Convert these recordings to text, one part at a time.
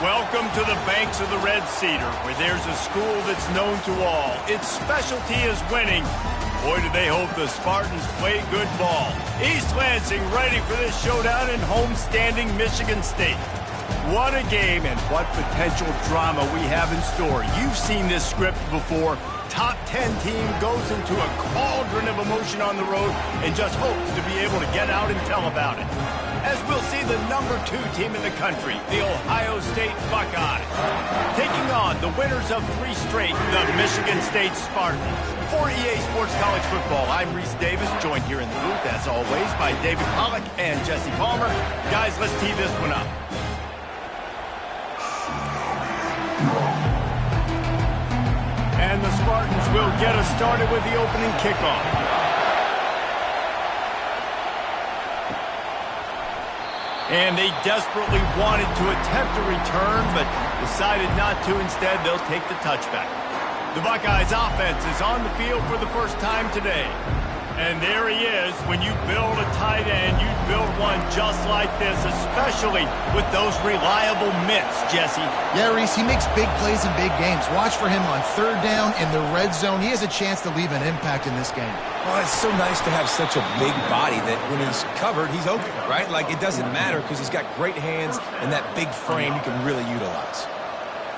Welcome to the banks of the Red Cedar, where there's a school that's known to all. Its specialty is winning. Boy, do they hope the Spartans play good ball. East Lansing ready for this showdown in home-standing Michigan State. What a game and what potential drama we have in store. You've seen this script before. Top 10 team goes into a cauldron of emotion on the road and just hopes to be able to get out and tell about it. As we'll see the number 2 team in the country, the Ohio State Buckeyes, taking on the winners of 3 straight, the Michigan State Spartans. For EA Sports College Football, I'm Reese Davis, joined here in the booth, as always, by David Pollack and Jesse Palmer. Guys, let's tee this one up. And the Spartans will get us started with the opening kickoff. And they desperately wanted to attempt a return, but decided not to. Instead, they'll take the touchback. The Buckeyes offense is on the field for the first time today. And there he is. When you build a tight end, you build one just like this, especially with those reliable mitts, Jesse. Yeah, Reese, he makes big plays in big games. Watch for him on 3rd down in the red zone. He has a chance to leave an impact in this game. Well, it's so nice to have such a big body that when he's covered, he's open, right? Like, it doesn't matter because he's got great hands and that big frame you can really utilize.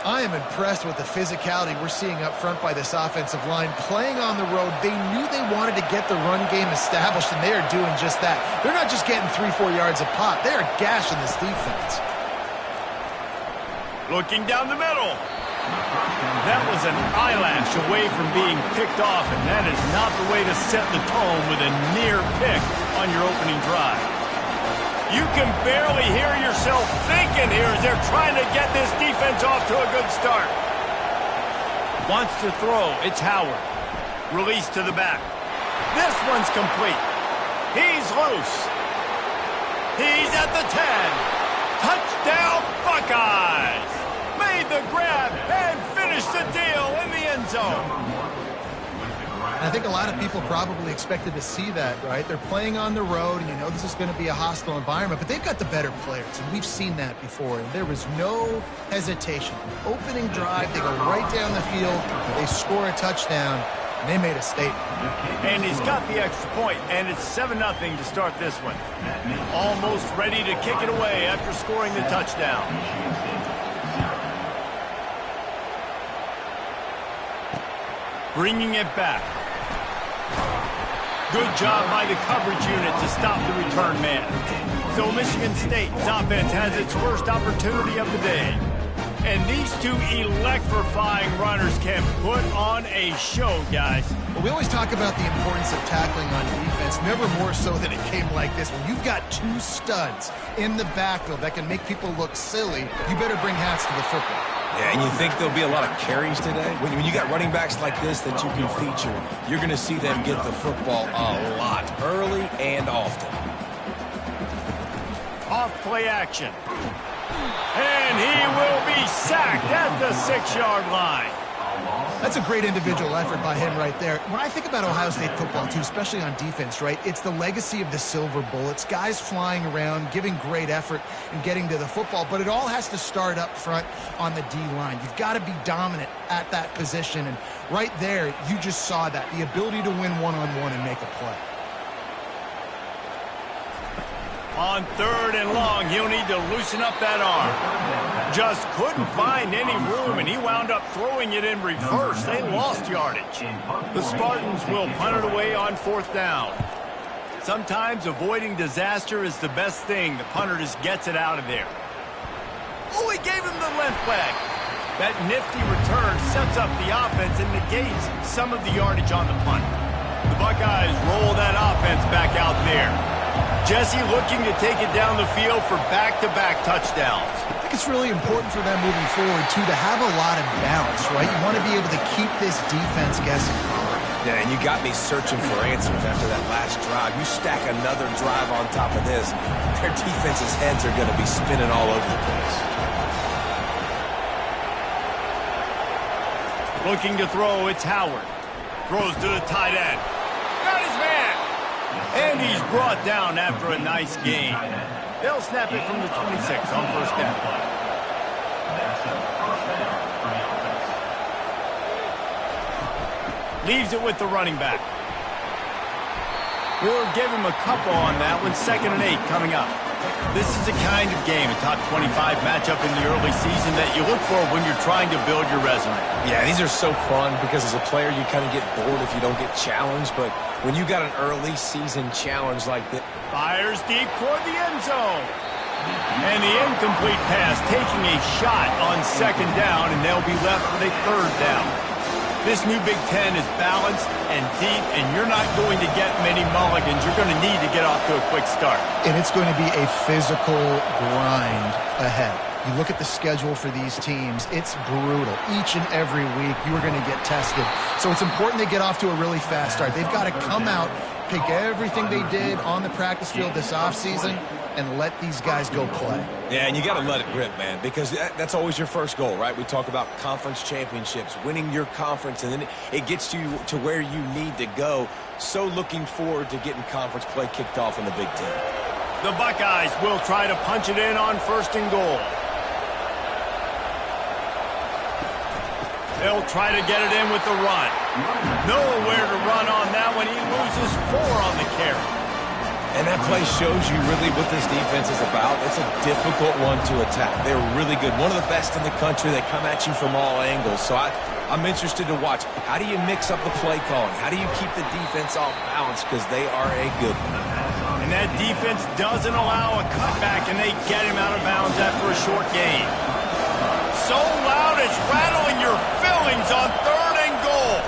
I am impressed with the physicality we're seeing up front by this offensive line. Playing on the road, they knew they wanted to get the run game established, and they are doing just that. They're not just getting 3-4 yards a pop. They are gashing this defense. Looking down the middle. That was an eyelash away from being picked off, and that is not the way to set the tone with a near pick on your opening drive. You can barely hear yourself thinking here as they're trying to get this defense off to a good start. Wants to throw. It's Howard. Release to the back. This one's complete. He's loose. He's at the 10. Touchdown, Buckeyes! Made the grab and finished the deal in the end zone. I think a lot of people probably expected to see that, right? They're playing on the road, and you know this is going to be a hostile environment, but they've got the better players, and we've seen that before, and there was no hesitation. Opening drive, they go right down the field, they score a touchdown, and they made a statement. And he's got the extra point, and it's 7-0 to start this one. Almost ready to kick it away after scoring the touchdown. Bringing it back. Good job by the coverage unit to stop the return man. So Michigan State's offense has its first opportunity of the day. And these 2 electrifying runners can put on a show, guys. Well, we always talk about the importance of tackling on defense, never more so than it came like this. When you've got 2 studs in the backfield that can make people look silly, you better bring hats to the football. Yeah, and you think there'll be a lot of carries today? When you got running backs like this that you can feature, you're going to see them get the football a lot, early and often. Off play action. And he will be sacked at the 6-yard line. That's a great individual effort by him right there. When I think about Ohio State football, too, especially on defense, right, it's the legacy of the Silver Bullets, guys flying around, giving great effort and getting to the football, but it all has to start up front on the D-line. You've got to be dominant at that position, and right there, you just saw that, the ability to win one-on-one and make a play. On 3rd and long, he'll need to loosen up that arm. Just couldn't find any room, and he wound up throwing it in reverse. They lost yardage. The Spartans will punt it away on 4th down. Sometimes avoiding disaster is the best thing. The punter just gets it out of there. Oh, he gave him the left leg. That nifty return sets up the offense and negates some of the yardage on the punt. The Buckeyes roll that offense back out there. Jesse looking to take it down the field for back-to-back touchdowns. I think it's really important for them moving forward, too, to have a lot of balance, right? You want to be able to keep this defense guessing. Yeah, and you got me searching for answers after that last drive. You stack another drive on top of this, their defense's heads are going to be spinning all over the place. Looking to throw, it's Howard. Throws to the tight end. Got his man. And he's brought down after a nice gain. They'll snap it from the 26 on 1st down. Leaves it with the running back. We'll give him a couple on that one. 2nd and 8 coming up. This is the kind of game, a top 25 matchup in the early season that you look for when you're trying to build your resume. Yeah, these are so fun because as a player, you kind of get bored if you don't get challenged. But when you got an early season challenge like this. Fires deep toward the end zone. And the incomplete pass taking a shot on 2nd down, and they'll be left with a 3rd down. This new Big Ten is balanced and deep, and you're not going to get many mulligans. You're going to need to get off to a quick start. And it's going to be a physical grind ahead. You look at the schedule for these teams, it's brutal. Each and every week, you are going to get tested. So it's important they get off to a really fast start. They've got to come out, take everything they did on the practice field this offseason, and let these guys go play. Yeah, and you got to let it rip, man, because that's always your first goal, right? We talk about conference championships, winning your conference, and then it gets you to where you need to go. So looking forward to getting conference play kicked off in the Big Ten. The Buckeyes will try to punch it in on 1st and goal. They'll try to get it in with the run. Nowhere to run on that one. He loses 4 on the carry. And that play shows you really what this defense is about. It's a difficult one to attack. They're really good. One of the best in the country. They come at you from all angles. So I'm interested to watch. How do you mix up the play calling? How do you keep the defense off balance? Because they are a good one. And that defense doesn't allow a cutback, and they get him out of bounds after a short gain. So loud it's rattling your fillings on 3rd and goal.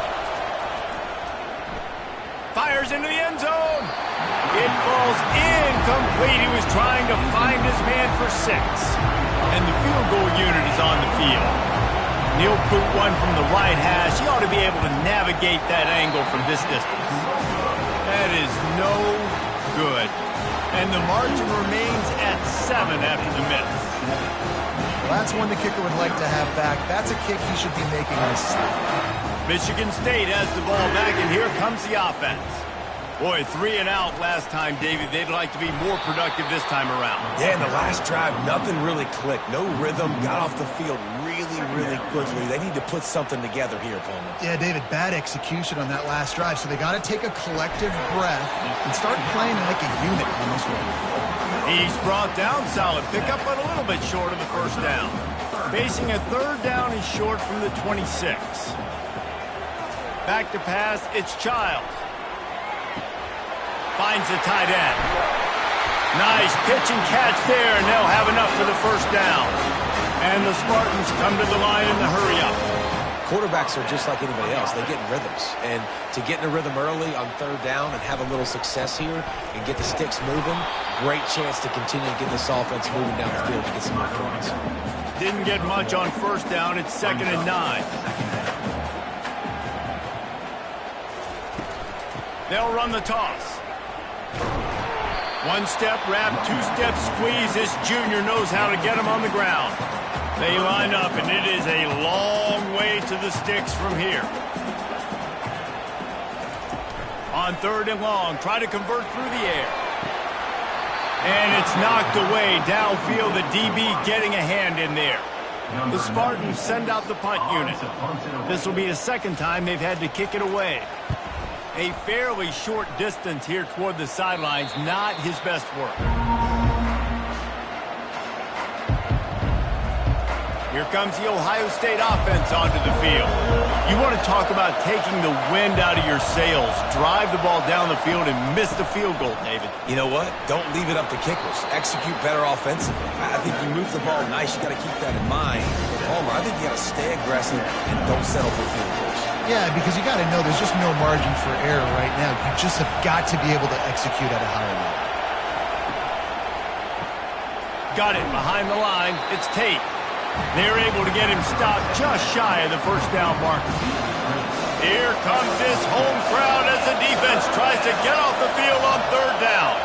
Fires into the end zone. It falls incomplete. He was trying to find his man for 6. And the field goal unit is on the field. He'll boot one from the right hash. He ought to be able to navigate that angle from this distance. That is no good. And the margin remains at 7 after the miss. Well, that's one the kicker would like to have back. That's a kick he should be making on his slide. Michigan State has the ball back, and here comes the offense. Boy, 3 and out last time, David. They'd like to be more productive this time around. Yeah, in the last drive, nothing really clicked. No rhythm, got off the field really, really quickly. They need to put something together here, Palmer. Yeah, David, bad execution on that last drive. So they got to take a collective breath and start playing like a unit on this one. He's brought down, solid pickup, but a little bit short of the 1st down. Facing a 3rd down is short from the 26. Back to pass, it's Childs. Finds the tight end. Nice pitch and catch there, and they'll have enough for the 1st down. And the Spartans come to the line in the hurry-up. Quarterbacks are just like anybody else. They get in rhythms. And to get in a rhythm early on 3rd down and have a little success here and get the sticks moving, great chance to continue to get this offense moving down the field to get some more points. Didn't get much on 1st down. It's 2nd and 9. They'll run the toss. 1-step wrap, 2-step squeeze. This junior knows how to get him on the ground. They line up, and it is a long way to the sticks from here. On 3rd and long, try to convert through the air. And it's knocked away downfield. The DB getting a hand in there. The Spartans send out the punt unit. This will be the 2nd time they've had to kick it away. A fairly short distance here toward the sidelines, not his best work. Here comes the Ohio State offense onto the field. You want to talk about taking the wind out of your sails. Drive the ball down the field and miss the field goal, David. You know what? Don't leave it up to kickers. Execute better offensively. I think you move the ball nice. You got to keep that in mind. But Palmer, I think you got to stay aggressive and don't settle for field goals. Yeah, because you got to know there's just no margin for error right now. You just have got to be able to execute at a higher level. Got it behind the line. It's Tate. They're able to get him stopped just shy of the 1st down marker. Here comes this home crowd as the defense tries to get off the field on 3rd down.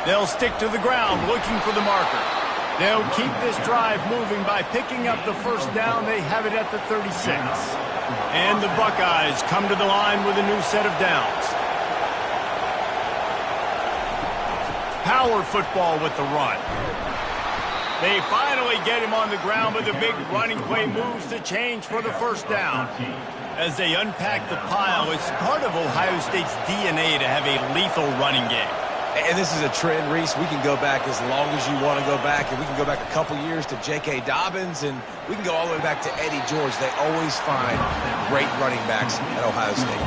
They'll stick to the ground looking for the marker. They'll keep this drive moving by picking up the 1st down. They have it at the 36. And the Buckeyes come to the line with a new set of downs. Power football with the run. They finally get him on the ground, but the big running play moves to change for the 1st down. As they unpack the pile, it's part of Ohio State's DNA to have a lethal running game. And this is a trend, Reese. We can go back as long as you want to go back, and we can go back a couple years to J.K. Dobbins, and we can go all the way back to Eddie George. They always find great running backs at Ohio State.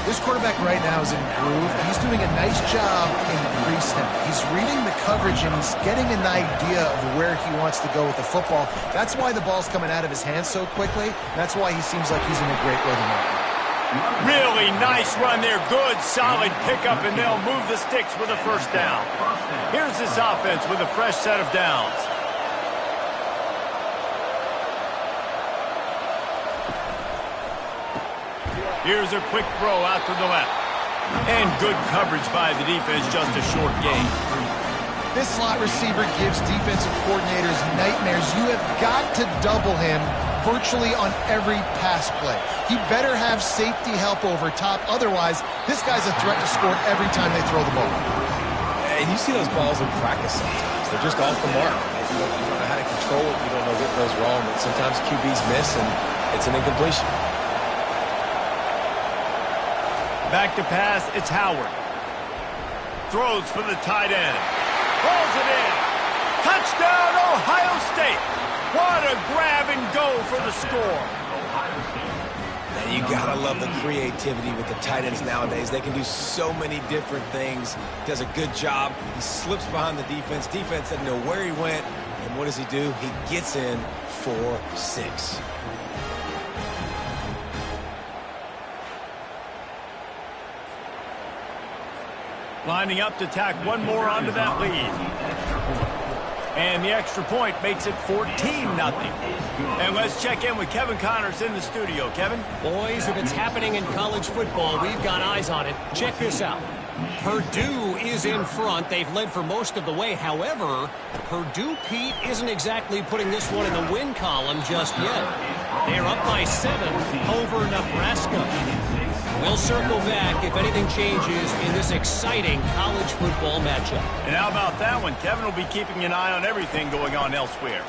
This quarterback right now is in groove, and he's doing a nice job in pre-snap. He's reading the coverage, and he's getting an idea of where he wants to go with the football. That's why the ball's coming out of his hands so quickly. That's why he seems like he's in a great rhythm right now. Really nice run there. Good, solid pickup, and they'll move the sticks with a first down. Here's this offense with a fresh set of downs. Here's a quick throw out to the left. And good coverage by the defense, just a short gain. This slot receiver gives defensive coordinators nightmares. You have got to double him virtually on every pass play. He better have safety help over top. Otherwise, this guy's a threat to score every time they throw the ball. And you see those balls in practice sometimes. They're just off the mark. You don't know how to control it. You don't know what goes wrong. But sometimes QBs miss, and it's an incompletion. Back to pass, it's Howard. Throws for the tight end. Rolls it in. Touchdown, Ohio State. What a grab and go for the score. Now you gotta love the creativity with the tight ends nowadays. They can do so many different things. Does a good job. He slips behind the defense. Defense doesn't know where he went. And what does he do? He gets in for 6. Lining up to tack one more onto that lead. And the extra point makes it 14-0. And let's check in with Kevin Connors in the studio. Kevin? Boys, if it's happening in college football, we've got eyes on it. Check this out. Purdue is in front. They've led for most of the way. However, Purdue, Pete, isn't exactly putting this one in the win column just yet. They're up by 7 over Nebraska. We'll circle back if anything changes in this exciting college football matchup. And how about that one? Kevin will be keeping an eye on everything going on elsewhere.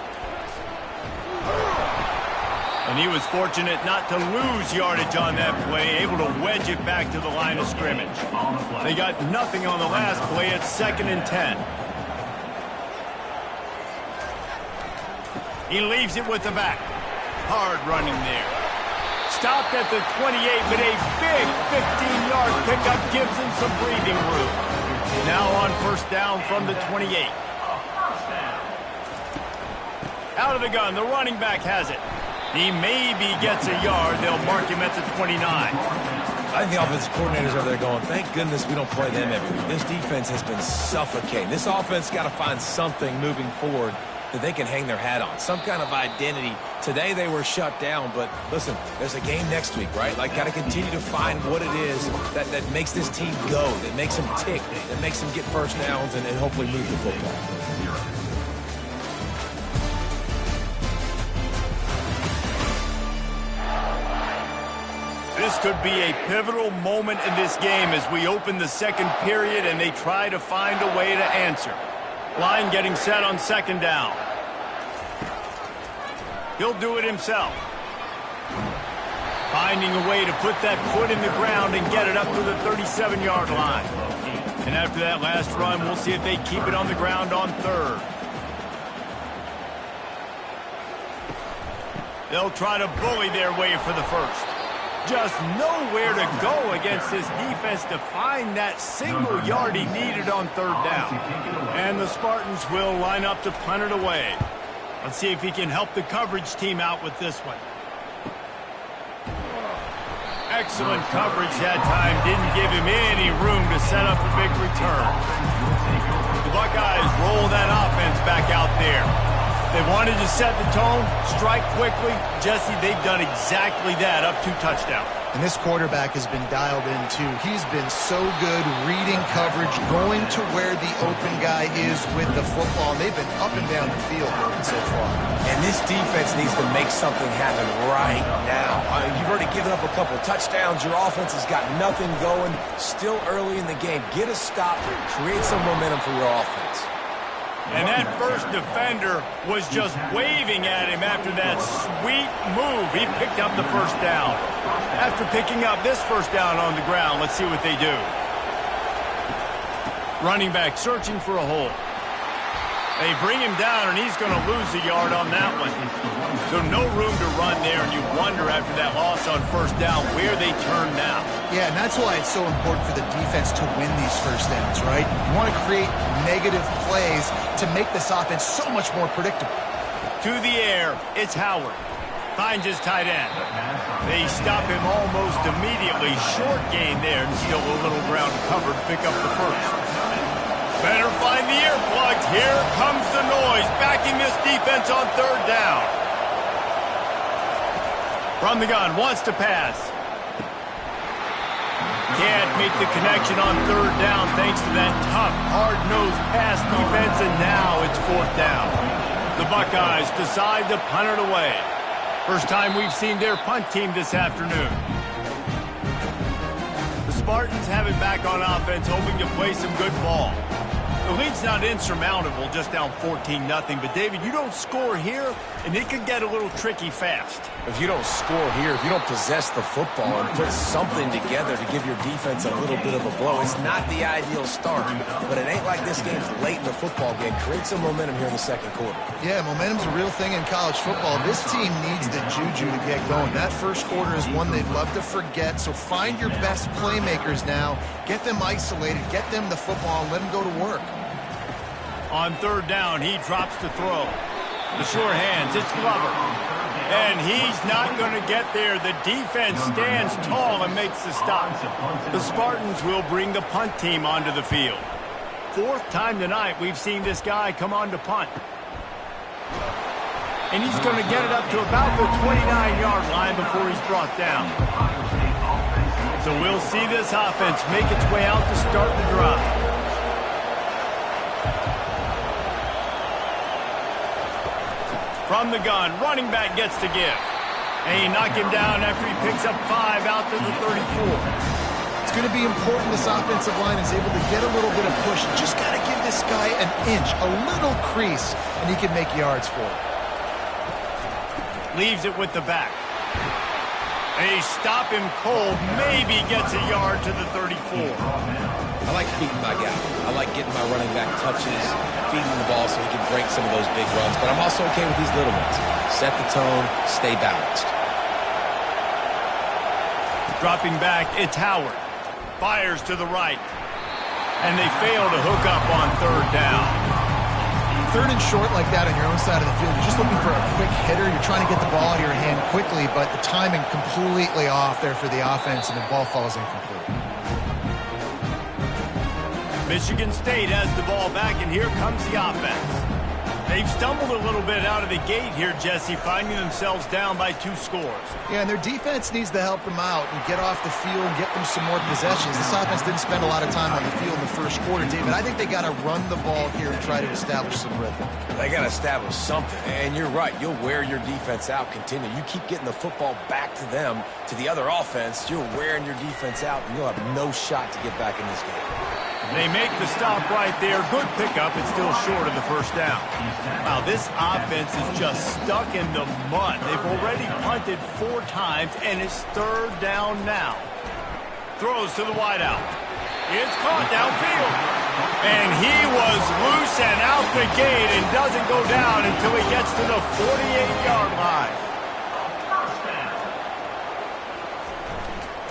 And he was fortunate not to lose yardage on that play, able to wedge it back to the line of scrimmage. They got nothing on the last play. It's 2nd and 10. He leaves it with the back. Hard running there. Stopped at the 28, but a big 15-yard pickup gives him some breathing room. Now on first down from the 28. Out of the gun, the running back has it. He maybe gets a yard. They'll mark him at the 29. I think the offensive coordinators are there going, thank goodness we don't play them every week. This defense has been suffocating. This offense got to find something moving forward that they can hang their hat on, some kind of identity. Today they were shut down, but listen, there's a game next week, right? Like, got to continue to find what it is that makes this team go, that makes them tick, that makes them get first downs and hopefully move the football. This could be a pivotal moment in this game as we open the second period and they try to find a way to answer. Line getting set on 2nd down. He'll do it himself. Finding a way to put that foot in the ground and get it up to the 37-yard line. And after that last run, we'll see if they keep it on the ground on 3rd. They'll try to bully their way for the first. Just nowhere to go against this defense to find that single yard he needed on 3rd down. And the Spartans will line up to punt it away. Let's see if he can help the coverage team out with this one. Excellent coverage that time. Didn't give him any room to set up a big return. The Buckeyes roll that offense back out there. They wanted to set the tone, strike quickly. Jesse, they've done exactly that, up 2 touchdowns. And this quarterback has been dialed in, too. He's been so good reading coverage, going to where the open guy is with the football. They've been up and down the field so far. And this defense needs to make something happen right now. You've already given up a couple touchdowns. Your offense has got nothing going. Still early in the game. Get a stop. Create some momentum for your offense. And that first defender was just waving at him after that sweet move. He picked up the first down. After picking up this first down on the ground, let's see what they do. Running back searching for a hole. They bring him down, and he's going to lose a yard on that one. So no room to run there, and you wonder after that loss on first down where they turn now. Yeah, and that's why it's so important for the defense to win these first downs, right? You want to create negative plays to make this offense so much more predictable. To the air, it's Howard. Finds his tight end. They stop him almost immediately. Short gain there, and still a little ground covered to pick up the first. Better find the earplugs. Here comes the noise, backing this defense on third down. From the gun, wants to pass. Can't make the connection on third down thanks to that tough, hard-nosed pass defense, and now it's fourth down. The Buckeyes decide to punt it away. First time we've seen their punt team this afternoon. The Spartans have it back on offense, hoping to play some good ball. The lead's not insurmountable, just down 14-0. But, David, you don't score here, and it could get a little tricky fast. If you don't score here, if you don't possess the football and put something together to give your defense a little bit of a blow, it's not the ideal start. But it ain't like this game's late in the football game. Create some momentum here in the second quarter. Yeah, momentum's a real thing in college football. This team needs the juju to get going. That first quarter is one they'd love to forget, so find your best playmakers now. Get them isolated, get them the football, and let them go to work. On third down, he drops to throw. The sure hands, it's Glover. And he's not going to get there. The defense stands tall and makes the stop. The Spartans will bring the punt team onto the field. Fourth time tonight we've seen this guy come on to punt. And he's going to get it up to about the 29-yard line before he's brought down. So we'll see this offense make its way out to start the drive. From the gun, running back gets to give. And he knocked him down after he picks up 5 out to the 34. It's going to be important this offensive line is able to get a little bit of push. Just got to give this guy an inch, a little crease, and he can make yards for it. Leaves it with the back. They stop him cold, maybe gets a yard to the 34. I like feeding my guy. I like getting my running back touches, feeding the ball so he can break some of those big runs. But I'm also okay with these little ones. Set the tone, stay balanced. Dropping back, it's Howard. Fires to the right. And they fail to hook up on third down. Third and short like that on your own side of the field, you're just looking for a quick hitter. You're trying to get the ball out of your hand quickly, but the timing completely off there for the offense, and the ball falls incomplete. Michigan State has the ball back, and here comes the offense. They've stumbled a little bit out of the gate here, Jesse, finding themselves down by 2 scores. Yeah, and their defense needs to help them out and get off the field and get them some more possessions. This offense didn't spend a lot of time on the field in the first quarter, David. I think they got to run the ball here and try to establish some rhythm. They got to establish something. And you're right. You'll wear your defense out, continue. You keep getting the football back to them, to the other offense, you're wearing your defense out, and you'll have no shot to get back in this game. They make the stop right there. Good pickup. It's still short of the first down. Wow, this offense is just stuck in the mud. They've already punted 4 times, and it's third down now. Throws to the wideout. It's caught downfield. And he was loose and out the gate and doesn't go down until he gets to the 48-yard line.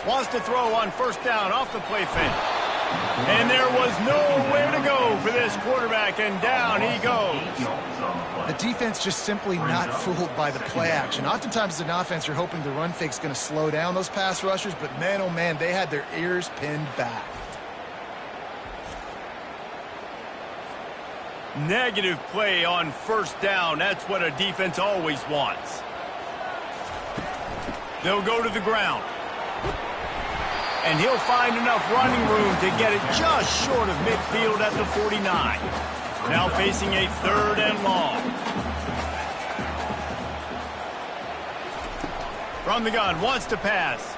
Wants to throw on first down off the play fake. And there was nowhere to go for this quarterback, and down he goes. The defense just simply not fooled by the play action. Oftentimes as an offense, you're hoping the run fake's going to slow down those pass rushers, but man, oh man, they had their ears pinned back. Negative play on first down. That's what a defense always wants. They'll go to the ground. And he'll find enough running room to get it just short of midfield at the 49. Now facing a third and long. From the gun, wants to pass.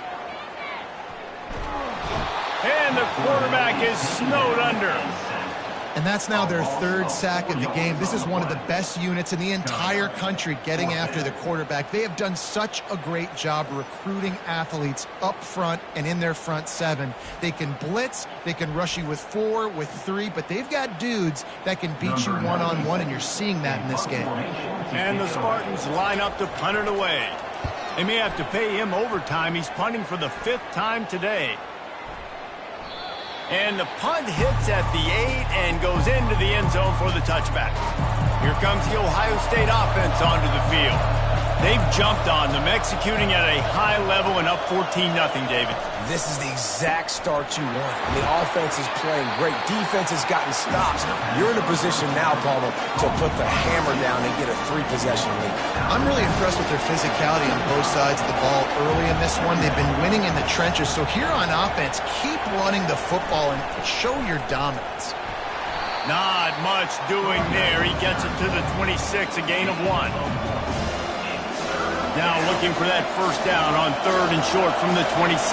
And the quarterback is snowed under. And that's now their third sack of the game. This is one of the best units in the entire country getting after the quarterback. They have done such a great job recruiting athletes up front and in their front seven. They can blitz, they can rush you with 4, with 3, but they've got dudes that can beat you one-on-one, and you're seeing that in this game. And the Spartans line up to punt it away. They may have to pay him overtime. He's punting for the 5th time today. And the punt hits at the 8 and goes into the end zone for the touchback. Here comes the Ohio State offense onto the field. They've jumped on them, executing at a high level and up 14-0, David. This is the exact start you want. I mean, offense is playing great. Defense has gotten stops. You're in a position now, Palmer, to put the hammer down and get a 3-possession lead. I'm really impressed with their physicality on both sides of the ball early in this one. They've been winning in the trenches. So here on offense, keep running the football and show your dominance. Not much doing there. He gets it to the 26, a gain of 1. Now looking for that first down on 3rd and short from the 26.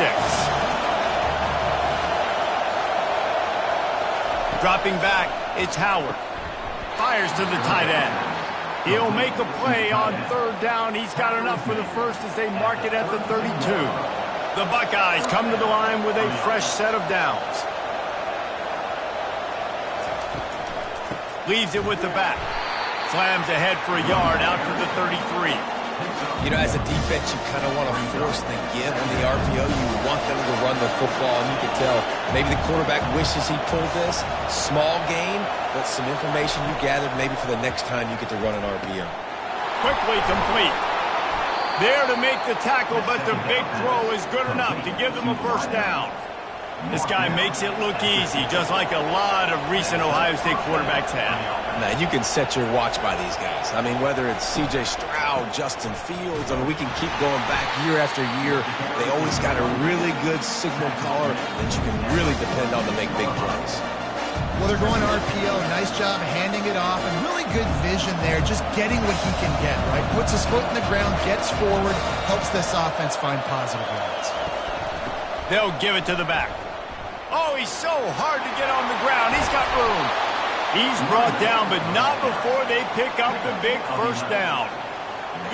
Dropping back, it's Howard. Fires to the tight end. He'll make a play on 3rd down. He's got enough for the first as they mark it at the 32. The Buckeyes come to the line with a fresh set of downs. Leaves it with the back. Slams ahead for a yard out to the 33. You know, as a defense, you kind of want to force the give on the RPO. You want them to run the football, and you can tell maybe the quarterback wishes he pulled this. Small gain, but some information you gathered maybe for the next time you get to run an RPO. Quickly complete. There to make the tackle, but the big throw is good enough to give them a first down. This guy makes it look easy, just like a lot of recent Ohio State quarterbacks have. Man, you can set your watch by these guys. I mean, whether it's C.J. Stroud, Justin Fields, I mean, we can keep going back year after year. They always got a really good signal caller that you can really depend on to make big plays. Well, they're going RPO. Nice job handing it off, and really good vision there, just getting what he can get, right? Puts his foot in the ground, gets forward, helps this offense find positive yards. They'll give it to the back. Oh, he's so hard to get on the ground. He's got room. He's brought down, but not before they pick up the big first down.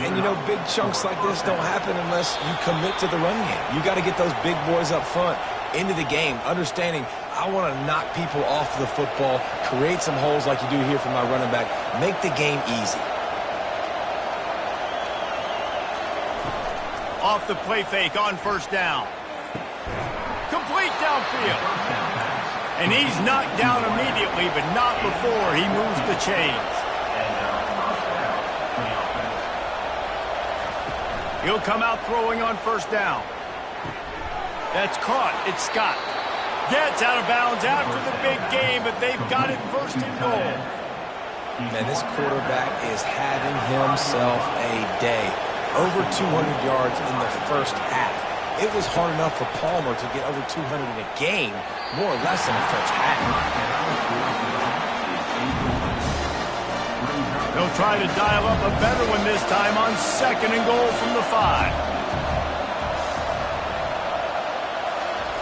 And, you know, big chunks like this don't happen unless you commit to the run game. You got to get those big boys up front into the game, understanding I want to knock people off the football, create some holes like you do here from my running back, make the game easy. Off the play fake on first down. Complete downfield. And he's knocked down immediately, but not before he moves the chains. He'll come out throwing on first down. That's caught. It's Scott. Gets out of bounds after the big game, but they've got it first and goal. Man, this quarterback is having himself a day. Over 200 yards in the first half. It was hard enough for Palmer to get over 200 in a game, more or less in the first half. They'll try to dial up a better one this time on 2nd and goal from the 5.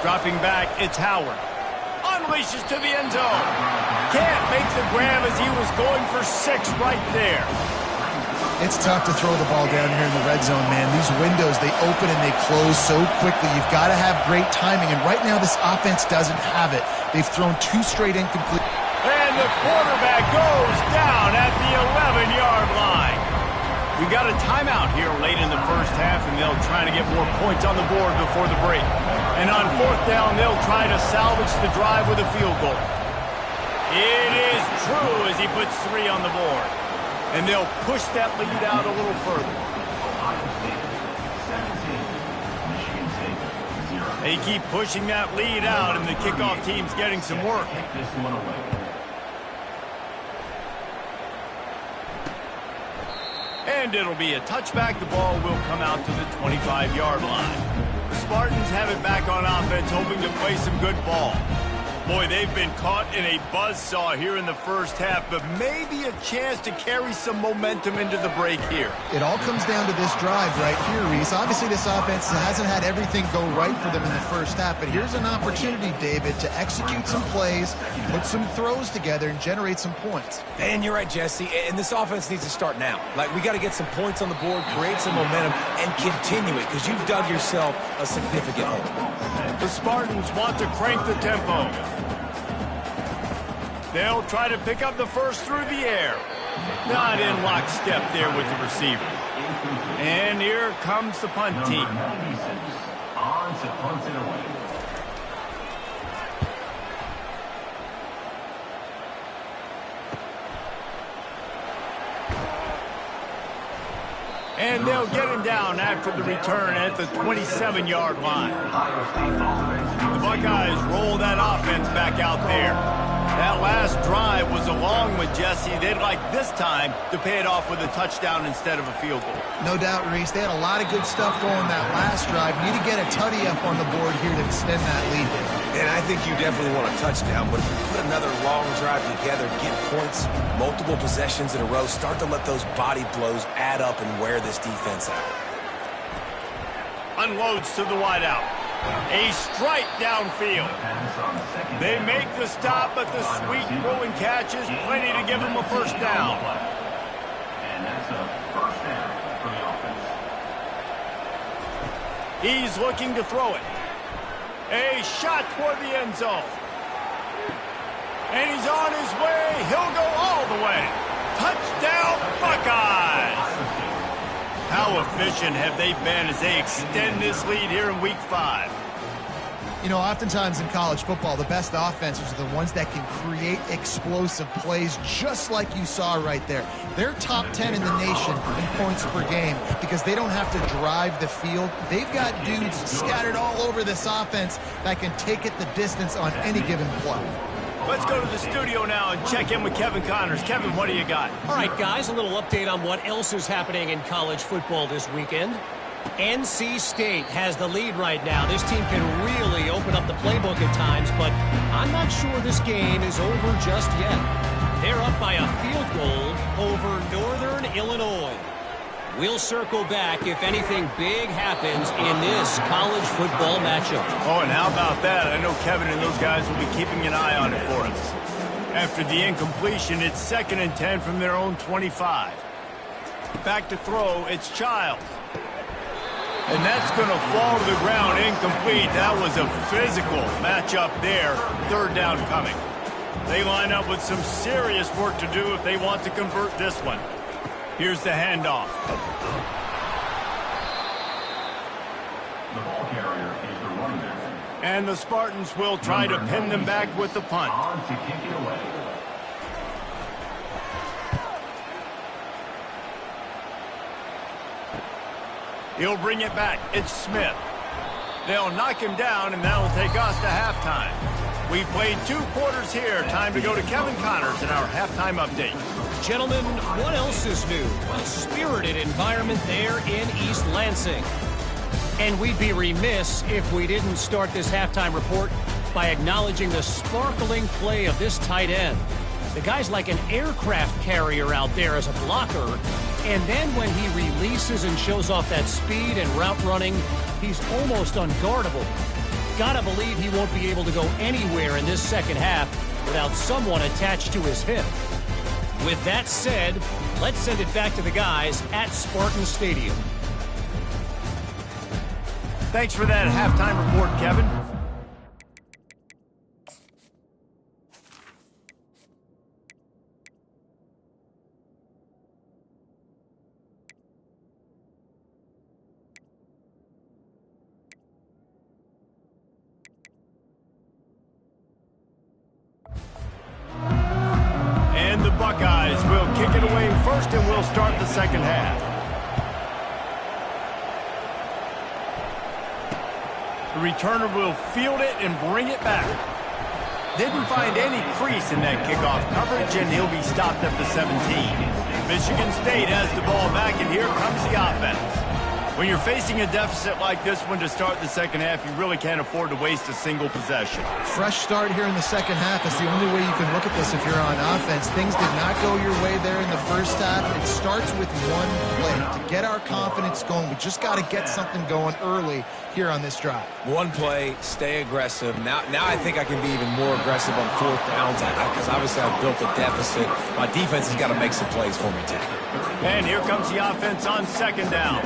Dropping back, it's Howard. Unleashes to the end zone. Can't make the grab as he was going for 6 right there. It's tough to throw the ball down here in the red zone, man. These windows, they open and they close so quickly. You've got to have great timing, and right now this offense doesn't have it. They've thrown 2 straight incomplete. And the quarterback goes down at the 11-yard line. We got a timeout here late in the first half, and they'll try to get more points on the board before the break. And on 4th down, they'll try to salvage the drive with a field goal. It is true as he puts 3 on the board. And they'll push that lead out a little further. They keep pushing that lead out, and the kickoff team's getting some work. And it'll be a touchback. The ball will come out to the 25-yard line. The Spartans have it back on offense, hoping to play some good ball. Boy, they've been caught in a buzzsaw here in the first half, but maybe a chance to carry some momentum into the break here. It all comes down to this drive right here, Reese. Obviously, this offense hasn't had everything go right for them in the first half, but here's an opportunity, David, to execute some plays, put some throws together, and generate some points. And you're right, Jesse, and this offense needs to start now. Like, we got to get some points on the board, create some momentum, and continue it, because you've dug yourself a significant hole. The Spartans want to crank the tempo. They'll try to pick up the first through the air. Not in lockstep there with the receiver. And here comes the punt team. On to punt it away. And they'll get him down after the return at the 27-yard line. The Buckeyes roll that offense back out there. That last drive was a long one, Jesse. They'd like this time to pay it off with a touchdown instead of a field goal. No doubt, Reese. They had a lot of good stuff going that last drive. Need to get a tutty up on the board here to extend that lead. And I think you definitely want a touchdown, but if you put another long drive together, get points, multiple possessions in a row, start to let those body blows add up and wear this defense out. Unloads to the wideout. A strike downfield. They make the stop, but the sweet throw and catch is plenty to give them a first down. And that's a first down for the offense. He's looking to throw it. A shot toward the end zone. And he's on his way. He'll go all the way. Touchdown, Buckeyes! How efficient have they been as they extend this lead here in Week 5? You know, oftentimes in college football, the best offenses are the ones that can create explosive plays just like you saw right there. They're top 10 in the nation in points per game because they don't have to drive the field. They've got dudes scattered all over this offense that can take it the distance on any given play. Let's go to the studio now and check in with Kevin Connors. Kevin, what do you got? All right, guys, a little update on what else is happening in college football this weekend. NC State has the lead right now. This team can really open up the playbook at times, but I'm not sure this game is over just yet. They're up by a field goal over Northern Illinois. We'll circle back if anything big happens in this college football matchup. Oh, and how about that? I know Kevin and those guys will be keeping an eye on it for us. After the incompletion, it's 2nd and 10 from their own 25. Back to throw, it's Childs. And that's going to fall to the ground incomplete. That was a physical matchup there. 3rd down coming. They line up with some serious work to do if they want to convert this one. Here's the handoff. The ball carrier is the running back. And the Spartans will try to pin them back with the punt. On to kick it away. He'll bring it back. It's Smith. They'll knock him down, and that'll take us to halftime. We've played 2 quarters here. Time to go to Kevin Connors in our halftime update. Gentlemen, what else is new? A spirited environment there in East Lansing. And we'd be remiss if we didn't start this halftime report by acknowledging the sparkling play of this tight end. The guy's like an aircraft carrier out there as a blocker. And then when he releases and shows off that speed and route running, he's almost unguardable. Gotta believe he won't be able to go anywhere in this second half without someone attached to his hip. With that said, let's send it back to the guys at Spartan Stadium. Thanks for that halftime report, Kevin. And the Buckeyes will kick it away first, and we'll start the second half. The returner will field it and bring it back. Didn't find any crease in that kickoff coverage, and he'll be stopped at the 17. Michigan State has the ball back, and here comes the offense. When you're facing a deficit like this one to start the second half, you really can't afford to waste a single possession. Fresh start here in the second half is the only way you can look at this if you're on offense. Things did not go your way there in the first half. It starts with one play. To get our confidence going, we just got to get something going early here on this drive. One play, stay aggressive. Now I think I can be even more aggressive on fourth downs because obviously I've built a deficit. My defense has got to make some plays for me, too. And here comes the offense on second down.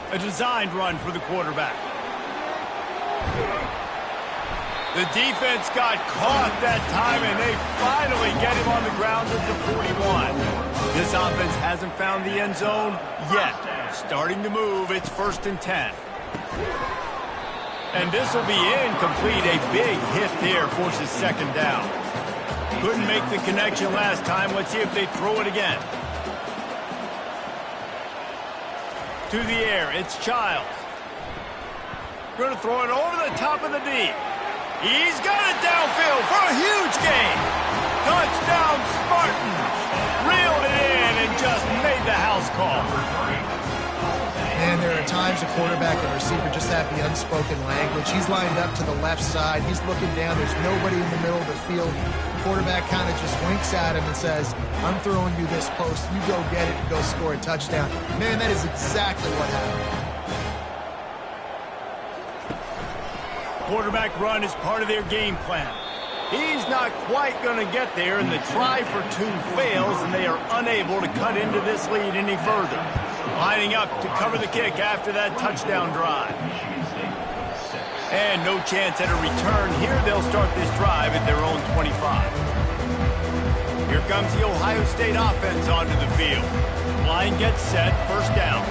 A designed run for the quarterback. The defense got caught that time, and they finally get him on the ground at the 41. This offense hasn't found the end zone yet. Starting to move, it's 1st and 10. And this will be incomplete. A big hit there forces second down. Couldn't make the connection last time. Let's see if they throw it again. To the air, it's Childs. Going to throw it over the top of the D. He's got it downfield for a huge gain. Touchdown Spartans. Reeled it in and just made the house call. And there are times a quarterback and receiver just have the unspoken language. He's lined up to the left side. He's looking down. There's nobody in the middle of the field. The quarterback kind of just winks at him and says, I'm throwing you this post. You go get it and go score a touchdown. Man, that is exactly what happened. Quarterback run is part of their game plan. He's not quite going to get there, and the try for two fails, and they are unable to cut into this lead any further. Lining up to cover the kick after that touchdown drive. And no chance at a return here. They'll start this drive at their own 25. Here comes the Ohio State offense onto the field. Line gets set, 1st down.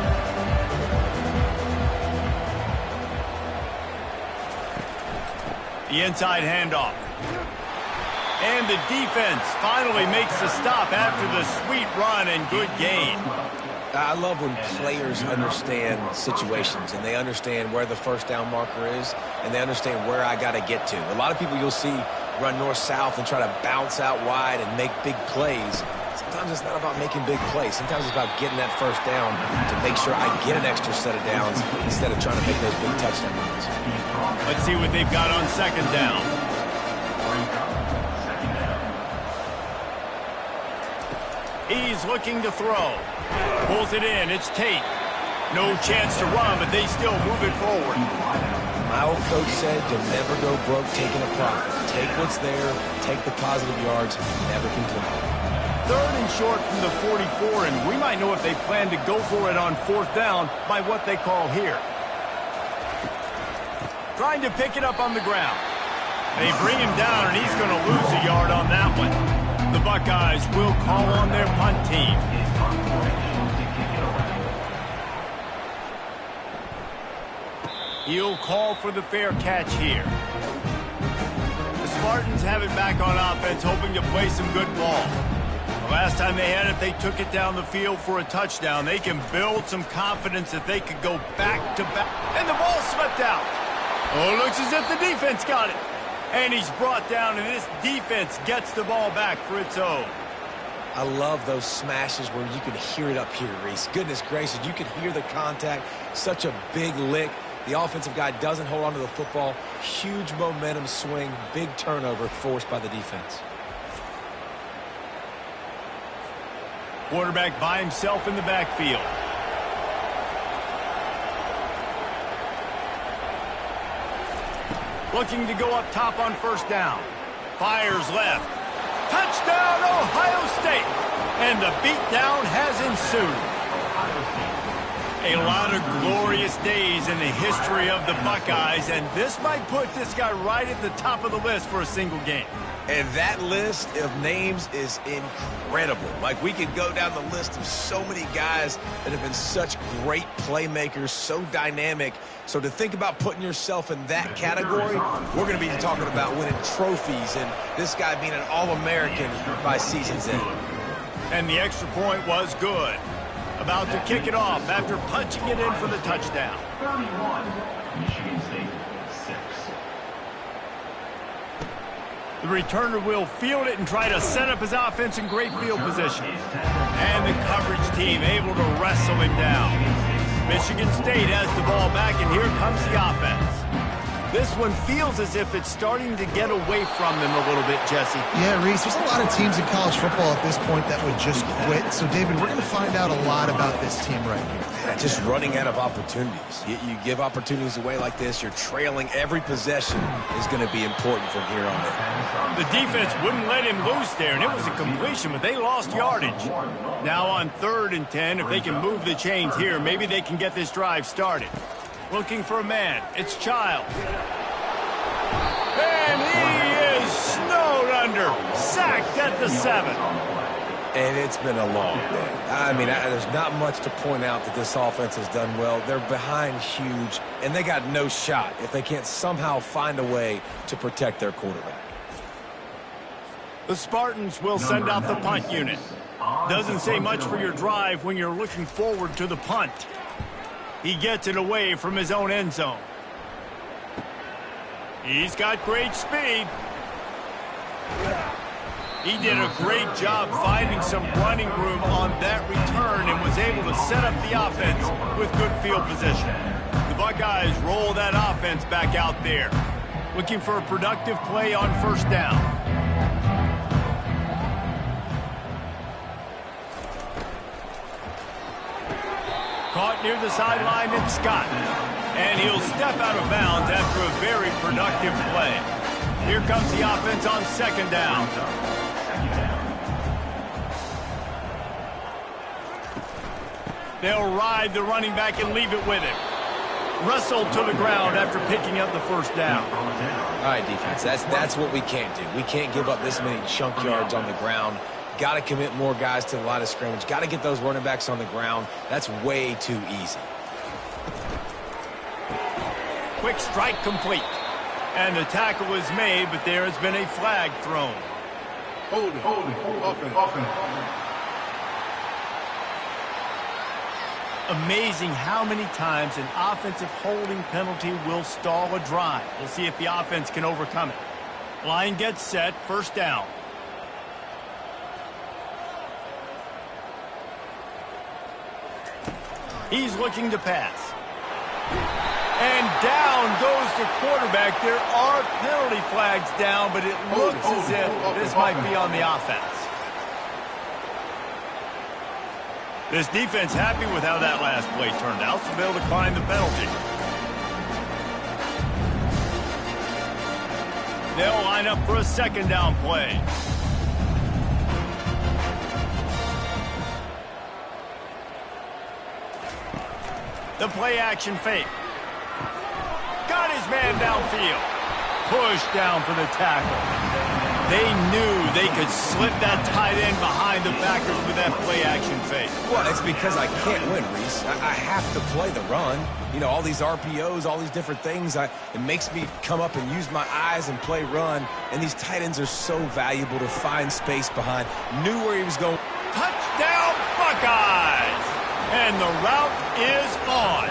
The inside handoff. And the defense finally makes the stop after the sweet run and good gain. I love when players understand situations and they understand where the 1st down marker is and they understand where I got to get to. A lot of people you'll see run north-south and try to bounce out wide and make big plays. Sometimes it's not about making big plays. Sometimes it's about getting that 1st down to make sure I get an extra set of downs instead of trying to make those big touchdown runs. Let's see what they've got on second down. He's looking to throw. Pulls it in. It's Tate. No chance to run, but they still move it forward. My old coach said you'll never go broke taking a profit. Take what's there, take the positive yards, never complain. 3rd and short from the 44, and we might know if they plan to go for it on 4th down by what they call here. Trying to pick it up on the ground. They bring him down, and he's going to lose a yard on that one. The Buckeyes will call on their punt team. He'll call for the fair catch here. The Spartans have it back on offense, hoping to play some good ball. The last time they had it, they took it down the field for a touchdown. They can build some confidence that they could go back-to-back. And the ball slipped out. Oh, it looks as if the defense got it. And he's brought down, and this defense gets the ball back for its own. I love those smashes where you can hear it up here, Reese. Goodness gracious, you can hear the contact. Such a big lick. The offensive guy doesn't hold on to the football. Huge momentum swing, big turnover forced by the defense. Quarterback by himself in the backfield. Looking to go up top on 1st down. Fires left. Touchdown, Ohio State. And the beatdown has ensued. A lot of glorious days in the history of the Buckeyes, and this might put this guy right at the top of the list for a single game. And that list of names is incredible. Like, we could go down the list of so many guys that have been such great playmakers, so dynamic. So to think about putting yourself in that category, we're going to be talking about winning trophies and this guy being an All-American by season's end. And the extra point was good. About to kick it off after punching it in for the touchdown. 31, Michigan State 6. The returner will field it and try to set up his offense in great field position. And the coverage team able to wrestle him down. Michigan State has the ball back, and here comes the offense. This one feels as if it's starting to get away from them a little bit, Jesse. Yeah, Reese, there's a lot of teams in college football at this point that would just quit. So, David, we're going to find out a lot about this team right here. Yeah, just running out of opportunities. You give opportunities away like this, you're trailing. Every possession is going to be important from here on in. The defense wouldn't let him loose there, and it was a completion, but they lost yardage. Now on 3rd and 10, if they can move the chains here, maybe they can get this drive started. Looking for a man. It's Childs. And he is snowed under. Sacked at the 7. And it's been a long day. I mean, there's not much to point out that this offense has done well. They're behind huge, and they got no shot if they can't somehow find a way to protect their quarterback. The Spartans will send out the punt unit. Doesn't say much for your drive when you're looking forward to the punt. He gets it away from his own end zone. He's got great speed. He did a great job finding some running room on that return and was able to set up the offense with good field position. The Buckeyes roll that offense back out there. Looking for a productive play on 1st down. Caught near the sideline, it's Scott. And he'll step out of bounds after a very productive play. Here comes the offense on 2nd down. They'll ride the running back and leave it with him. Wrestled to the ground after picking up the 1st down. All right, defense, that's what we can't do. We can't give up this many chunk yards on the ground. Got to commit more guys to the line of scrimmage. Got to get those running backs on the ground. That's way too easy. Quick strike complete. And the tackle is made, but there has been a flag thrown. Amazing how many times an offensive holding penalty will stall a drive. We'll see if the offense can overcome it. Line gets set, 1st down. He's looking to pass. And down goes the quarterback. There are penalty flags down, but it looks as if this might be on the offense. This defense happy with how that last play turned out, so they'll decline the penalty. They'll line up for a 2nd down play. The play action fake. Got his man downfield. Pushed down for the tackle. They knew they could slip that tight end behind the backers with that play action fake. Well, it's because I can't win, Reese. I have to play the run. You know, all these RPOs, all these different things. It makes me come up and use my eyes and play run. And these tight ends are so valuable to find space behind. Knew where he was going. Touchdown, Buckeyes! And the route is on.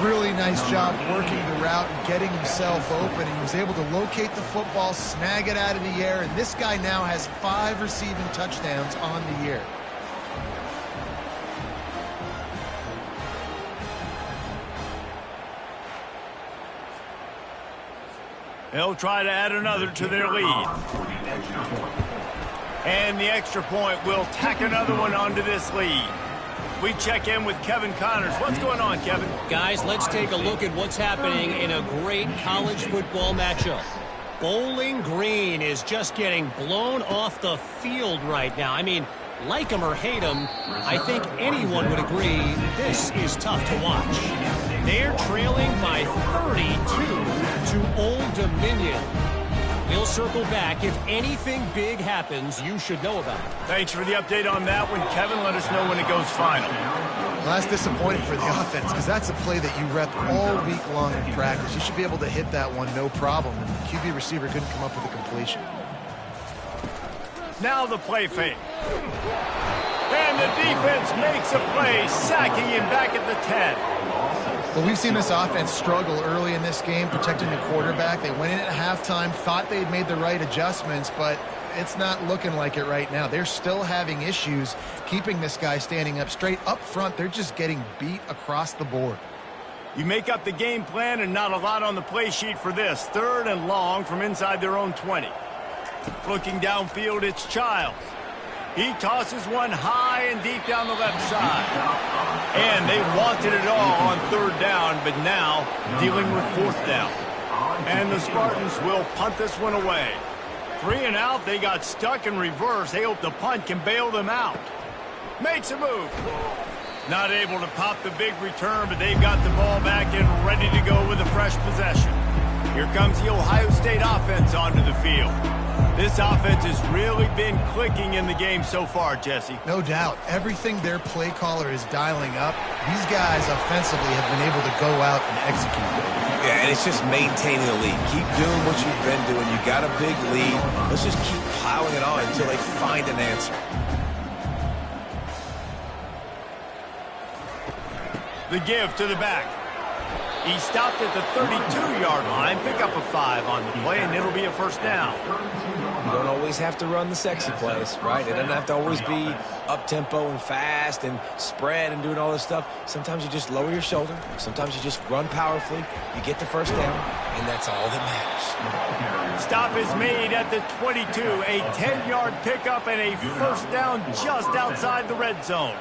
Really nice job working the route and getting himself open. He was able to locate the football, snag it out of the air, and this guy now has 5 receiving touchdowns on the year. They'll try to add another to their lead. And the extra point will tack another one onto this lead. We check in with Kevin Connors. What's going on, Kevin? Guys, let's take a look at what's happening in a great college football matchup. Bowling Green is just getting blown off the field right now. I mean, like him or hate him, I think anyone would agree this is tough to watch. They're trailing by 32 to Old Dominion. We'll circle back. If anything big happens, you should know about it. Thanks for the update on that one, Kevin. Let us know when it goes final. Well, that's disappointing for the offense because that's a play that you rep all week long in practice. You should be able to hit that one no problem. And the QB receiver couldn't come up with a completion. Now the play fake. And the defense makes a play, sacking him back at the 10. Well, we've seen this offense struggle early in this game, protecting the quarterback. They went in at halftime, thought they had made the right adjustments, but it's not looking like it right now. They're still having issues keeping this guy standing up straight. Up front, they're just getting beat across the board. You make up the game plan and not a lot on the play sheet for this. 3rd and long from inside their own 20. Looking downfield, it's Childs. He tosses one high and deep down the left side. And they wanted it all on 3rd down, but now dealing with 4th down. And the Spartans will punt this one away. 3 and out, they got stuck in reverse. They hope the punt can bail them out. Makes a move. Not able to pop the big return, but they've got the ball back and ready to go with a fresh possession. Here comes the Ohio State offense onto the field. This offense has really been clicking in the game so far, Jesse. No doubt. Everything their play caller is dialing up, these guys offensively have been able to go out and execute. Yeah, and it's just maintaining the lead. Keep doing what you've been doing. You got a big lead. Let's just keep plowing it on until they find an answer. The give to the back. He stopped at the 32-yard line. Pick up a 5 on the play, and it'll be a 1st down. You don't always have to run the sexy plays, right? It doesn't have to always be up-tempo and fast and spread and doing all this stuff. Sometimes you just lower your shoulder. Sometimes you just run powerfully. You get the 1st down, and that's all that matters. Stop is made at the 22. A 10-yard pickup and a 1st down just outside the red zone.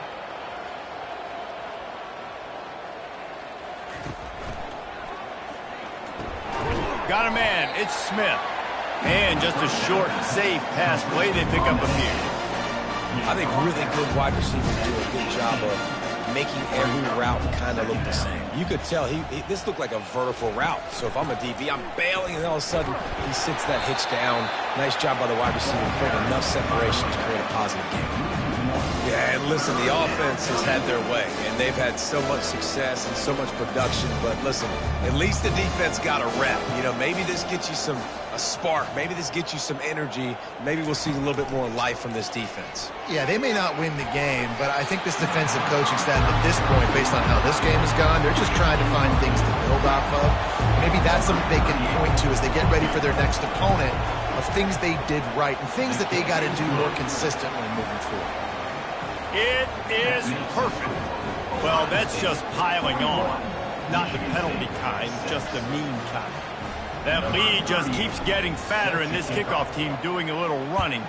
Got a man. It's Smith. And just a short, safe pass play. They pick up a few. I think really good wide receivers do a good job of making every route kind of look the same. You could tell this looked like a vertical route. So if I'm a DB, I'm bailing, and all of a sudden he sits that hitch down. Nice job by the wide receiver, creating enough separation to create a positive game. Yeah, and listen, the offense has had their way, and they've had so much success and so much production. But listen, at least the defense got a rep. You know, maybe this gets you a spark. Maybe this gets you some energy. Maybe we'll see a little bit more life from this defense. Yeah, they may not win the game, but I think this defensive coaching staff at this point, based on how this game has gone, they're just trying to find things to build off of. Maybe that's something they can point to as they get ready for their next opponent, of things they did right and things that they got to do more consistently moving forward. It is perfect. Well, that's just piling on. Not the penalty kind, just the mean kind. That lead just keeps getting fatter, and this kickoff team doing a little running.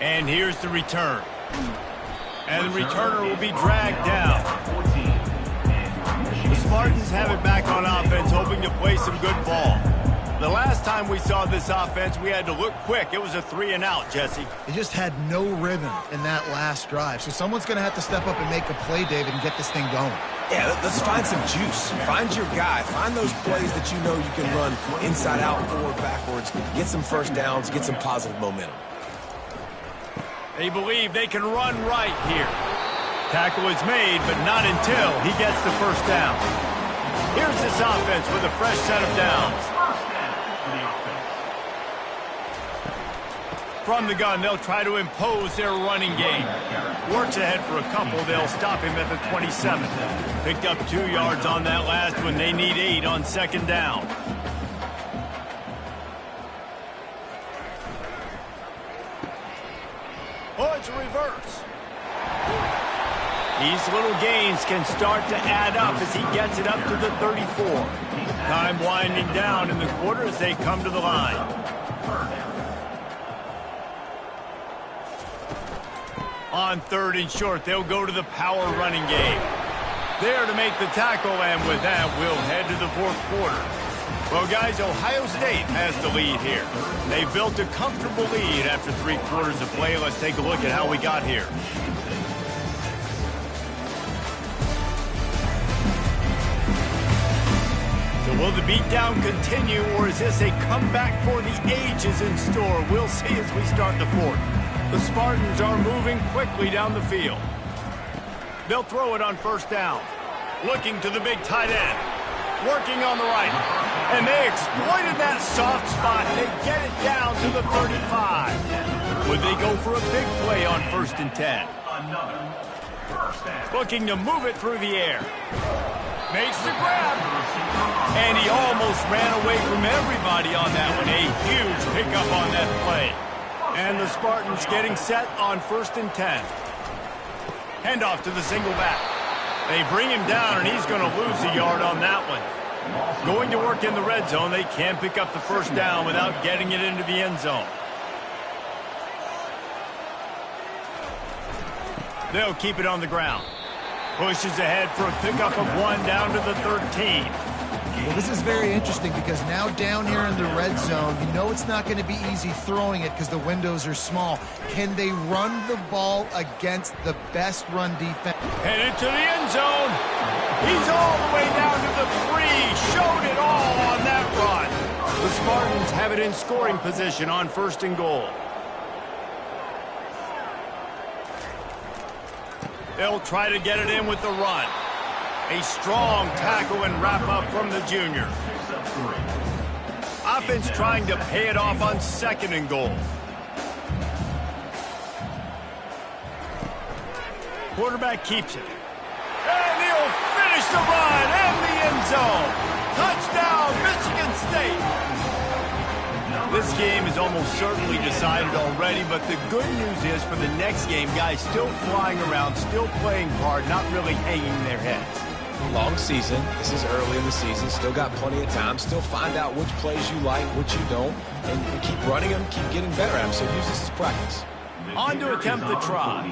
And here's the return. And the returner will be dragged down. The Spartans have it back on offense, hoping to play some good ball. The last time we saw this offense, we had to look quick. It was a 3 and out, Jesse. They just had no rhythm in that last drive. So someone's going to have to step up and make a play, David, and get this thing going. Yeah, let's find some juice. Find your guy. Find those plays that you know you can run inside out, forward, backwards. Get some 1st downs. Get some positive momentum. They believe they can run right here. Tackle is made, but not until he gets the 1st down. Here's this offense with a fresh set of downs. From the gun, they'll try to impose their running game. Works ahead for a couple. They'll stop him at the 27. Picked up 2 yards on that last one. They need 8 on 2nd down. Oh, it's a reverse. These little gains can start to add up as he gets it up to the 34. Time winding down in the quarter as they come to the line. On 3rd and short, they'll go to the power running game. There to make the tackle, and with that, we'll head to the 4th quarter. Well, guys, Ohio State has the lead here. They built a comfortable lead after 3 quarters of play. Let's take a look at how we got here. So will the beatdown continue, or is this a comeback for the ages in store? We'll see as we start the 4th. The Spartans are moving quickly down the field. They'll throw it on 1st down. Looking to the big tight end. Working on the right. And they exploited that soft spot. They get it down to the 35. Would they go for a big play on 1st and 10? Looking to move it through the air. Makes the grab. And he almost ran away from everybody on that one. A huge pickup on that play. And the Spartans getting set on 1st and 10. Handoff to the single back. They bring him down, and he's going to lose a yard on that one. Going to work in the red zone. They can't pick up the first down without getting it into the end zone. They'll keep it on the ground. Pushes ahead for a pickup of 1 down to the 13. Well, this is very interesting because now down here in the red zone, you know it's not going to be easy throwing it because the windows are small. Can they run the ball against the best run defense? Headed to the end zone. He's all the way down to the 3. Showed it all on that run. The Spartans have it in scoring position on 1st and goal. They'll try to get it in with the run. A strong tackle and wrap-up from the junior. Offense trying to pay it off on 2nd and goal. Quarterback keeps it. And he'll finish the run and the end zone. Touchdown, Michigan State. This game is almost certainly decided already, but the good news is for the next game, guys still flying around, still playing hard, not really hanging their heads. Long season. This is early in the season. Still got plenty of time. Still find out which plays you like, which you don't, and keep running them, keep getting better at them. So use this as practice. On to attempt the try.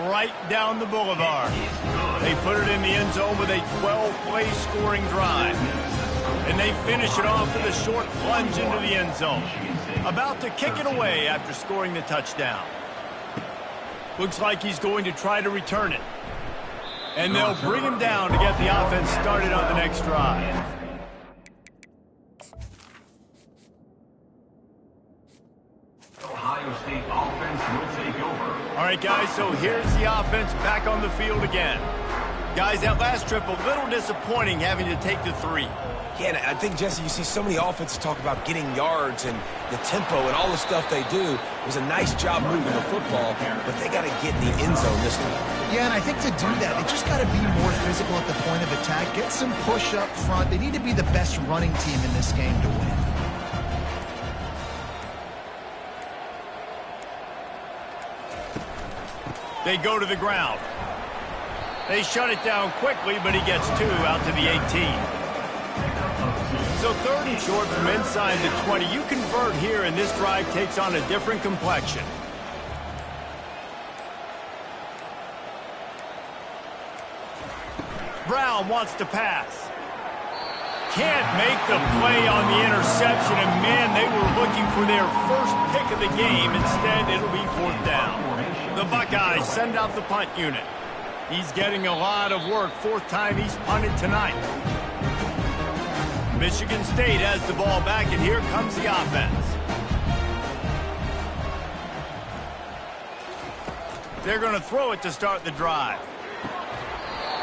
Right down the boulevard. They put it in the end zone with a 12-play scoring drive. And they finish it off with a short plunge into the end zone. About to kick it away after scoring the touchdown. Looks like he's going to try to return it. And they'll bring him down to get the offense started on the next drive. Ohio State offense will take over. All right, guys, so here's the offense back on the field again. Guys, that last trip, a little disappointing having to take the 3. Yeah, and I think, Jesse, you see so many offenses talk about getting yards and the tempo and all the stuff they do. It was a nice job moving the football, but they got to get in the end zone this time. Yeah, and I think to do that, they just got to be more physical at the point of attack, get some push up front. They need to be the best running team in this game to win. They go to the ground. They shut it down quickly, but he gets 2 out to the 18. So 3rd and short from inside the 20. You convert here, and this drive takes on a different complexion. Brown wants to pass. Can't make the play on the interception, and man, they were looking for their first pick of the game. Instead, it'll be 4th down. The Buckeyes send out the punt unit. He's getting a lot of work. 4th time he's punted tonight. Michigan State has the ball back, and here comes the offense. They're going to throw it to start the drive.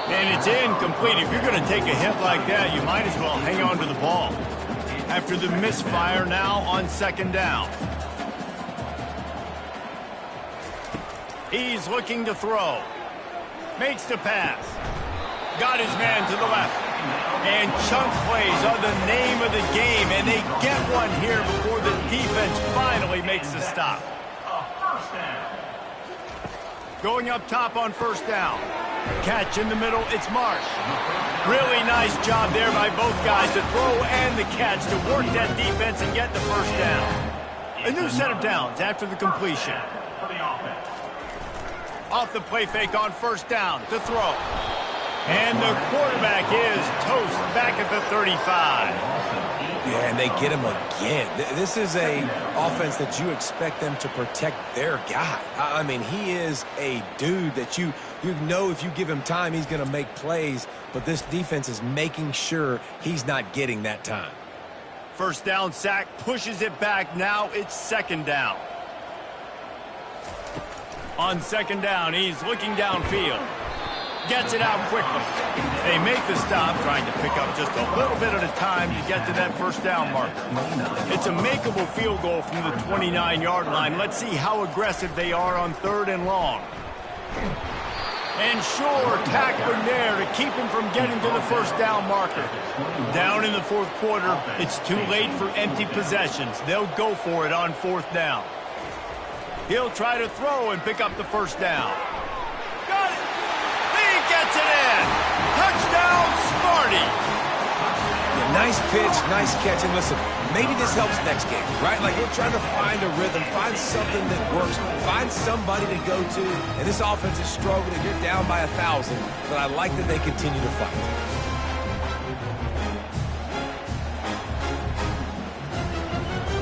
And it's incomplete. If you're going to take a hit like that, you might as well hang on to the ball. After the misfire, now on 2nd down. He's looking to throw. Makes the pass. Got his man to the left. And chunk plays are the name of the game, and they get one here before the defense finally makes the stop. Going up top on 1st down. Catch in the middle, it's Marsh. Really nice job there by both guys to throw and the catch to work that defense and get the 1st down. A new set of downs after the completion. Off the play fake on 1st down to throw. And the quarterback is toast back at the 35. Yeah, and they get him again. This is a offense that you expect them to protect their guy. I mean, he is a dude that you know if you give him time, he's going to make plays. But this defense is making sure he's not getting that time. 1st down sack, pushes it back. Now it's 2nd down. On 2nd down, he's looking downfield. Gets it out quickly. They make the stop, trying to pick up just a little bit at a time to get to that first down marker. It's a makeable field goal from the 29-yard line. Let's see how aggressive they are on 3rd and long. And sure, tackling there to keep him from getting to the first down marker. Down in the 4th quarter, it's too late for empty possessions. They'll go for it on 4th down. He'll try to throw and pick up the first down. Got it! He gets it in! Touchdown, Smarty! Yeah, nice pitch, nice catch. And listen, maybe this helps next game, right? Like you're trying to find a rhythm, find something that works, find somebody to go to. And this offense is struggling. You're down by 1,000, but I like that they continue to fight.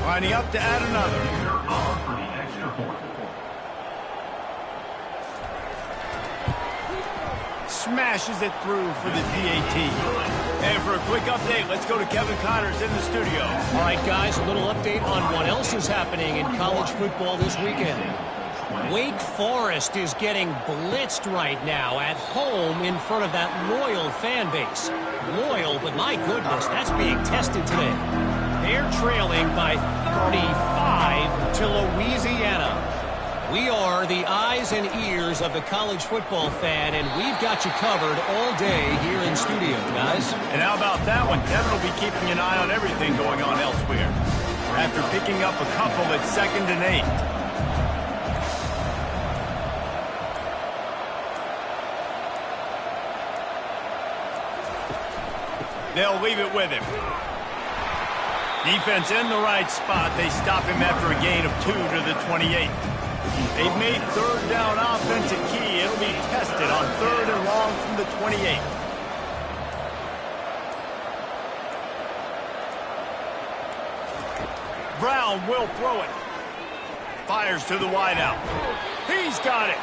Lining up to add another. For the extra point. Smashes it through for the PAT. And for a quick update, let's go to Kevin Connors in the studio. All right, guys, a little update on what else is happening in college football this weekend. Wake Forest is getting blitzed right now at home in front of that loyal fan base. Loyal, but my goodness, that's being tested today. They're trailing by 35 to Louisiana. We are the eyes and ears of the college football fan, and we've got you covered all day here in studio, guys. And how about that one? Kevin will be keeping an eye on everything going on elsewhere. After picking up a couple at 2nd and 8. They'll leave it with him. Defense in the right spot. They stop him after a gain of 2 to the 28. They've made 3rd down offense a key. It'll be tested on 3rd and long from the 28. Brown will throw it. Fires to the wideout. He's got it.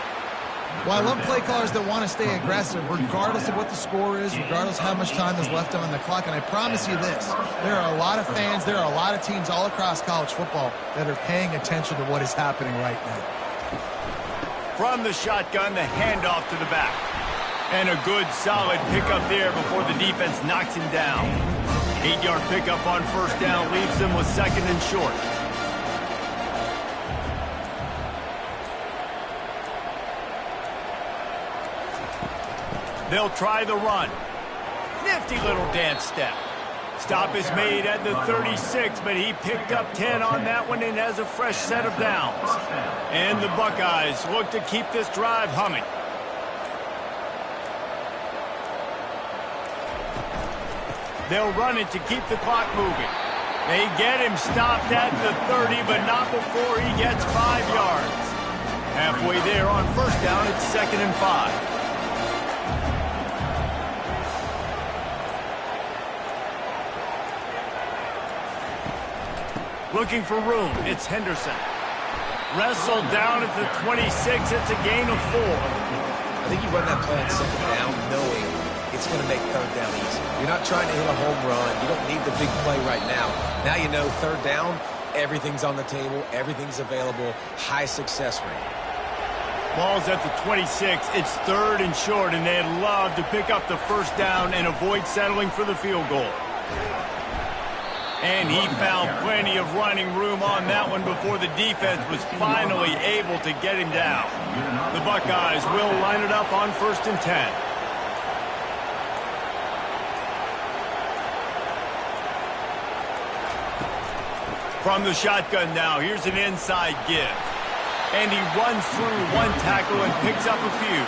Well, I love play callers that want to stay aggressive regardless of what the score is, regardless how much time is left on the clock. And I promise you this, there are a lot of fans, there are a lot of teams all across college football that are paying attention to what is happening right now. From the shotgun, the handoff to the back. And a good, solid pickup there before the defense knocks him down. 8-yard pickup on 1st down leaves them with 2nd and short. They'll try the run. Nifty little dance step. Stop is made at the 36, but he picked up 10 on that one and has a fresh set of downs. And the Buckeyes look to keep this drive humming. They'll run it to keep the clock moving. They get him stopped at the 30, but not before he gets 5 yards. Halfway there on 1st down, it's 2nd and 5. Looking for room, it's Henderson. Wrestled down at the 26, it's a gain of 4. I think you run that play on 2nd down knowing it's going to make 3rd down easy. You're not trying to hit a home run. You don't need the big play right now. Now you know 3rd down, everything's on the table, everything's available, high success rate. Ball's at the 26, it's 3rd and short, and they'd love to pick up the 1st down and avoid settling for the field goal. And he found plenty of running room on that one before the defense was finally able to get him down. The Buckeyes will line it up on 1st and 10. From the shotgun now, here's an inside give. And he runs through one tackle and picks up a few.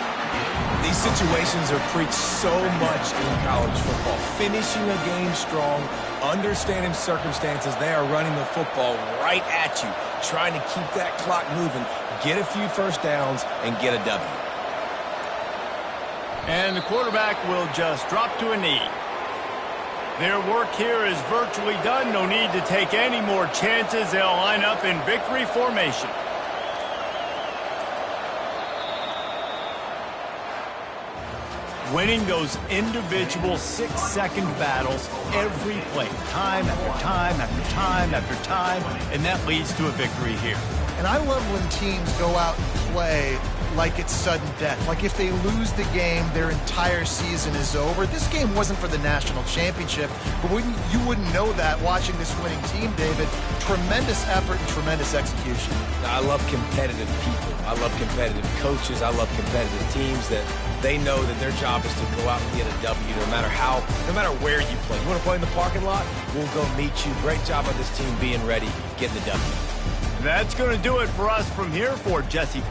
These situations are preached so much in college football. Finishing a game strong, understanding circumstances. They are running the football right at you, trying to keep that clock moving, get a few 1st downs, and get a W. And the quarterback will just drop to a knee. Their work here is virtually done. No need to take any more chances. They'll line up in victory formation. Winning those individual 6-second battles every play, time after time after time after time, and that leads to a victory here. And I love when teams go out and play like it's sudden death. Like if they lose the game, their entire season is over. This game wasn't for the national championship, but you wouldn't know that watching this winning team, David. Tremendous effort and tremendous execution. I love competitive people. I love competitive coaches. I love competitive teams that they know that their job is to go out and get a W no matter where you play. You want to play in the parking lot? We'll go meet you. Great job on this team being ready, getting the W. That's going to do it for us from here for Jesse